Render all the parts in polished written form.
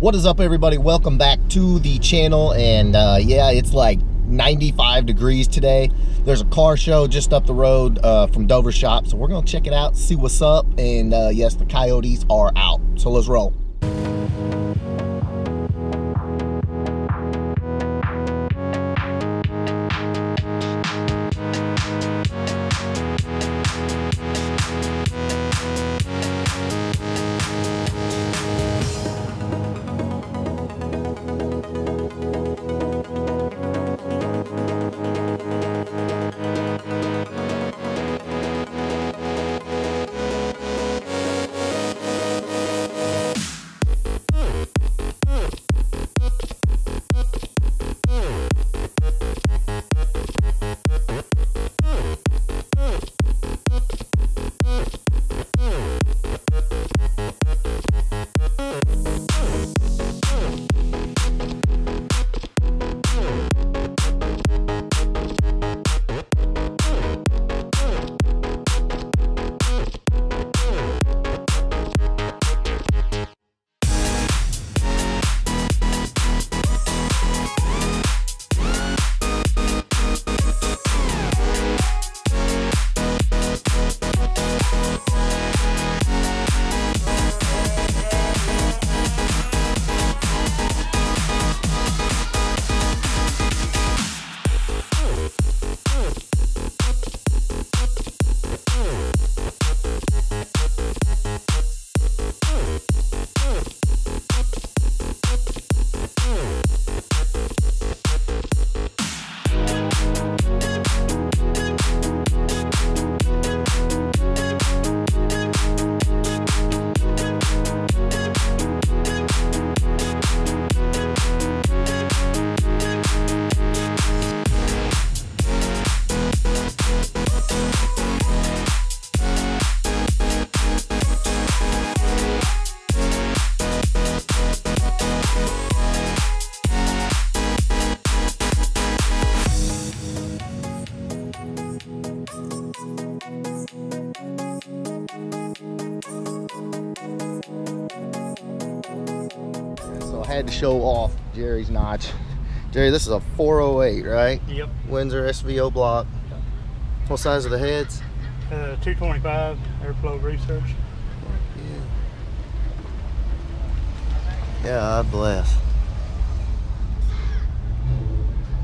What is up, everybody? Welcome back to the channel. And yeah, it's like 95 degrees today. There's a car show just up the road from Dover Shop, so we're gonna check it out, see what's up. And yes, the Coyotes are out, so let's roll. Had to show off Jerry's notch. Jerry, this is a 408, right? Yep. Windsor SVO block. Yep. What size are the heads? 225 airflow research. Yeah, God bless.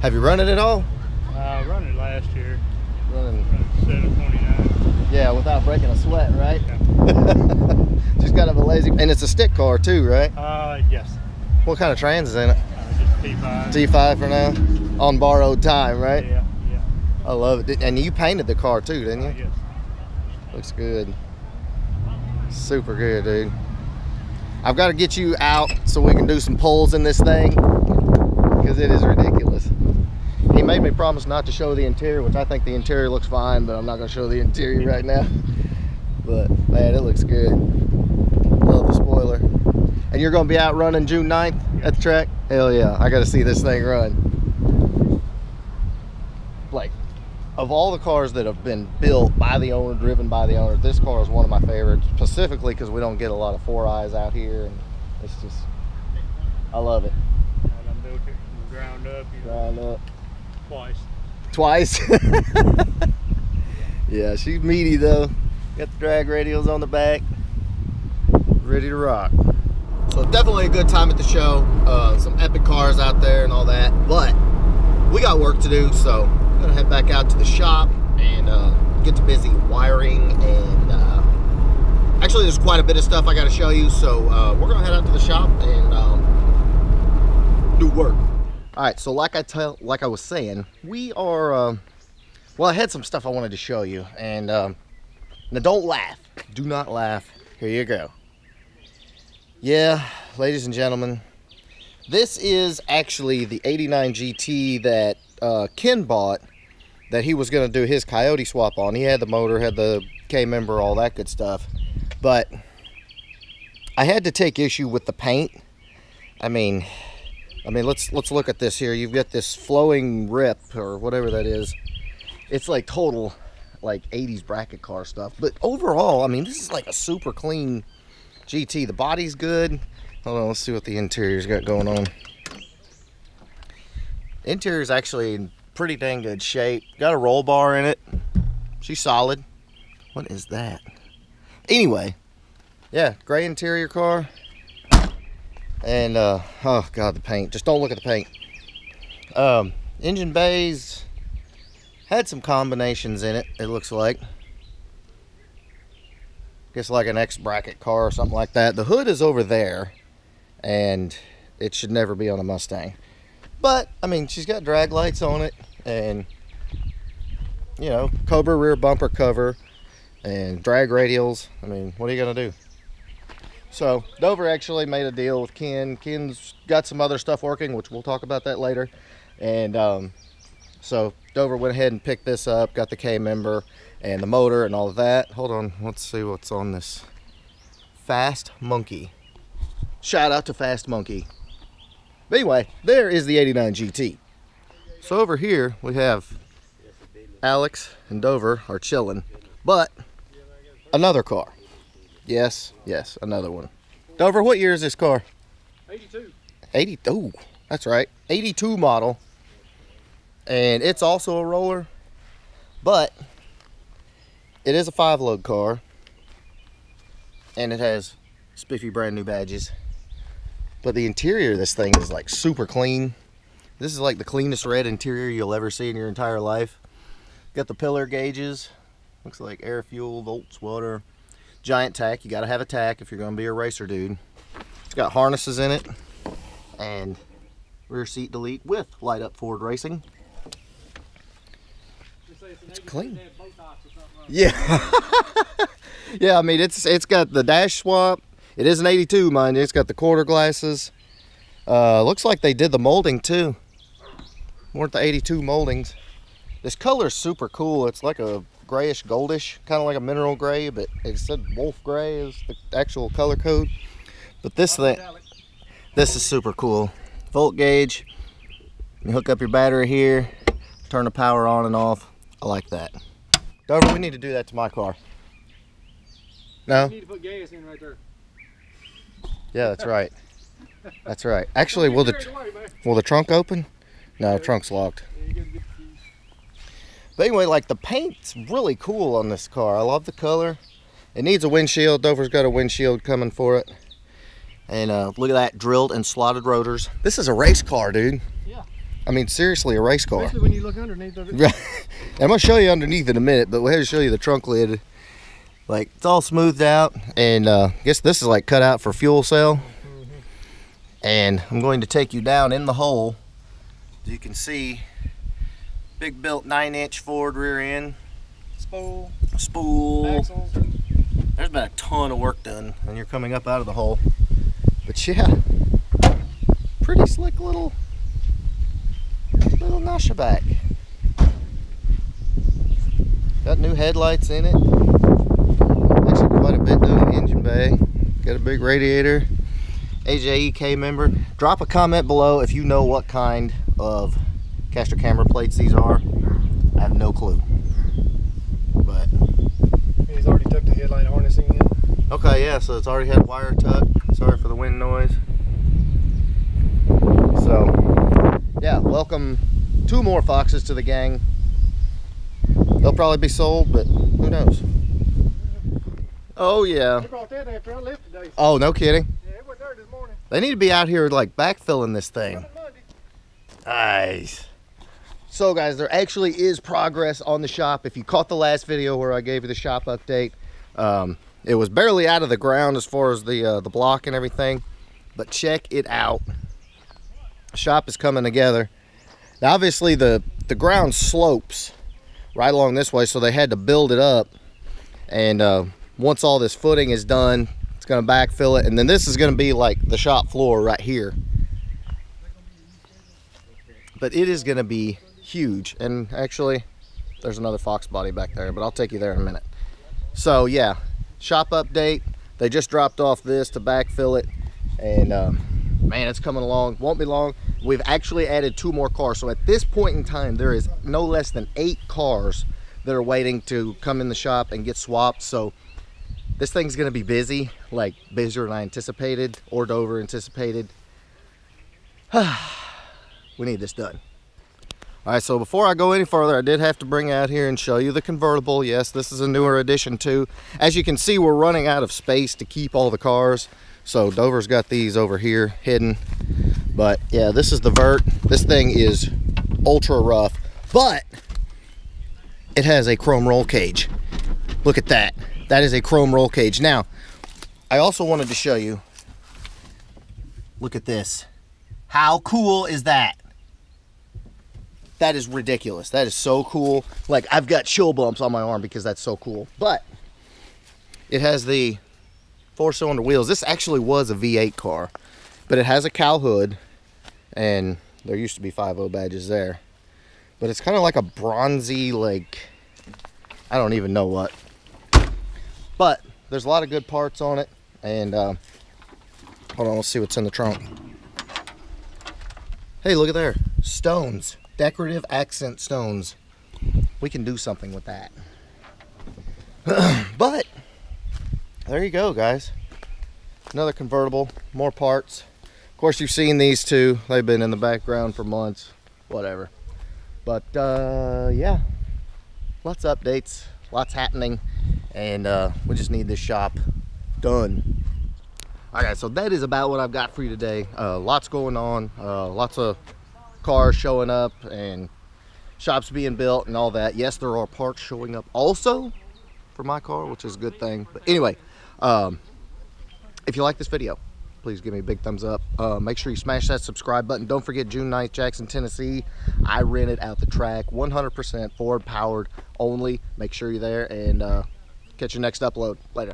Have you run it at all? I run it last year. Running 729. Yeah, without breaking a sweat, right? Yeah. Just kind of a lazy, and it's a stick car too, right? Yes. What kind of trans is in it? Just T5. T5 for now? On borrowed time, right? Yeah, yeah. I love it. And you painted the car too, didn't you? Yes. Looks good. Super good, dude. I've got to get you out so we can do some pulls in this thing, because it is ridiculous. He made me promise not to show the interior, which I think the interior looks fine, but I'm not going to show the interior right now. But man, it looks good. Love the spoiler. And you're going to be out running June 9th at the track? Hell yeah, I got to see this thing run. Like, of all the cars that have been built by the owner, driven by the owner, this car is one of my favorites, specifically because we don't get a lot of 4eyes out here, and it's just, I love it. I built it from the ground up. Ground up. Twice. Yeah, she's meaty though. Got the drag radials on the back. Ready to rock. So definitely a good time at the show. Some epic cars out there and all that, but we got work to do, so I'm gonna head back out to the shop and get to busy wiring. And actually there's quite a bit of stuff I got to show you, so we're gonna head out to the shop and do work. All right, so like I was saying, we are well, I had some stuff I wanted to show you, and now don't laugh, do not laugh. Here you go. Yeah, ladies and gentlemen, this is actually the 89 GT that Ken bought, that he was going to do his Coyote swap on. He had the motor, had the K-member, all that good stuff. But I had to take issue with the paint. I mean, let's look at this here. You've got this flowing rip or whatever that is. It's like total like 80s bracket car stuff. But overall, I mean, this is like a super clean GT. The body's good. Hold on, let's see what the interior's got going on. Interior's actually in pretty dang good shape. Got a roll bar in it. She's solid. What is that? Anyway, yeah, gray interior car. And, oh God, the paint. Just don't look at the paint. Engine bays had some combinations in it, it looks like. Guess like an X bracket car or something like that. The hood is over there, and it should never be on a Mustang. But, I mean, she's got drag lights on it, and, you know, Cobra rear bumper cover, and drag radials. I mean, what are you going to do? So, Dover actually made a deal with Ken. Ken's got some other stuff working, which we'll talk about that later. And so, Dover went ahead and picked this up, got the K-member and the motor and all of that. Hold on, let's see what's on this. Fast Monkey. Shout out to Fast Monkey. But anyway, there is the 89 GT. So over here, we have Alex and Dover are chilling. But, another car. Yes, another one. Dover, what year is this car? 82. Ooh, that's right. 82 model. And it's also a roller. But, it is a 5-lug car. And it has spiffy brand new badges. But the interior of this thing is like super clean. This is like the cleanest red interior you'll ever see in your entire life. Got the pillar gauges. Looks like air, fuel, volts, water. Giant tack. You gotta have a tack if you're gonna be a racer dude. It's got harnesses in it. And rear seat delete with light up forward racing. It's clean. Yeah. Yeah, I mean it's got the dash swap. It is an 82, mind you. It's got the quarter glasses. Looks like they did the molding too. Weren't the 82 moldings. This color is super cool. It's like a grayish goldish, kind of like a mineral gray, but it said wolf gray is the actual color code. But this thing, this is super cool. Volt gauge. You hook up your battery here, turn the power on and off. I like that. Dover, we need to do that to my car. No? You need to put gas in right there. Yeah, that's right. That's right. Actually, will the trunk open? No, trunk's locked. But anyway, like the paint's really cool on this car. I love the color. It needs a windshield. Dover's got a windshield coming for it. And look at that, drilled and slotted rotors. This is a race car, dude. Yeah. I mean, seriously, a race car. Especially when you look underneath of it. I'm going to show you underneath in a minute, but we'll have to show you the trunk lid. Like, it's all smoothed out. And I guess this is like cut out for fuel cell. And I'm going to take you down in the hole. As you can see, big built 9-inch Ford rear end. Spool. Axles. There's been a ton of work done when you're coming up out of the hole. But yeah, pretty slick little Nashaback. Got new headlights in it. Actually quite a bit done in the engine bay. Got a big radiator. AJE K-member. Drop a comment below if you know what kind of caster camera plates these are. I have no clue. But He's already tucked the headlight harnessing in. okay, yeah, so it's already had wire tuck. Sorry for the wind noise. So yeah, welcome 2 more Foxes to the gang. They'll probably be sold, but who knows? Oh yeah. They brought that after I left today. Oh, no kidding. Yeah, it was there this morning. They need to be out here like backfilling this thing. Monday. Nice. So guys, there actually is progress on the shop. If you caught the last video where I gave you the shop update, it was barely out of the ground as far as the block and everything, but check it out. The shop is coming together. Now obviously the ground slopes right along this way, so they had to build it up. And once all this footing is done, it's going to backfill it, and then this is going to be like the shop floor right here. But it is going to be huge. And actually, there's another Fox body back there, but I'll take you there in a minute. So yeah, shop update. They just dropped off this to backfill it, and man, it's coming along. Won't be long. We've actually added 2 more cars. So at this point in time, there is no less than 8 cars that are waiting to come in the shop and get swapped. So This thing's gonna be busy, like busier than I anticipated or Dover anticipated. We need this done. All right, so before I go any further, I did have to bring out here and show you the convertible. Yes, this is a newer addition too. As you can see, we're running out of space to keep all the cars. So Dover's got these over here hidden. But yeah, this is the vert. This thing is ultra rough, but it has a chrome roll cage. Look at that. That is a chrome roll cage. Now, I also wanted to show you, look at this. How cool is that? That is ridiculous. That is so cool. Like, I've got chill bumps on my arm because that's so cool. But it has the 4-cylinder wheels. This actually was a V8 car, but it has a cowl hood, and there used to be 5.0 badges there. But it's kind of like a bronzy, like, I don't even know what. But there's a lot of good parts on it. And hold on, let's see what's in the trunk. Hey, look at there. Stones. Decorative accent stones. We can do something with that. But there you go, guys. Another convertible, more parts. Of course, you've seen these two. They've been in the background for months. Whatever. But yeah, lots of updates, lots happening, and we just need this shop done. All right, so that is about what I've got for you today. Lots going on, lots of cars showing up and shops being built and all that. Yes, there are parts showing up also for my car, which is a good thing. But anyway, if you like this video, please give me a big thumbs up. Make sure you smash that subscribe button. Don't forget June 9th, Jackson, Tennessee. I rented out the track, 100% Ford powered only. Make sure you're there, and catch you next upload. Later.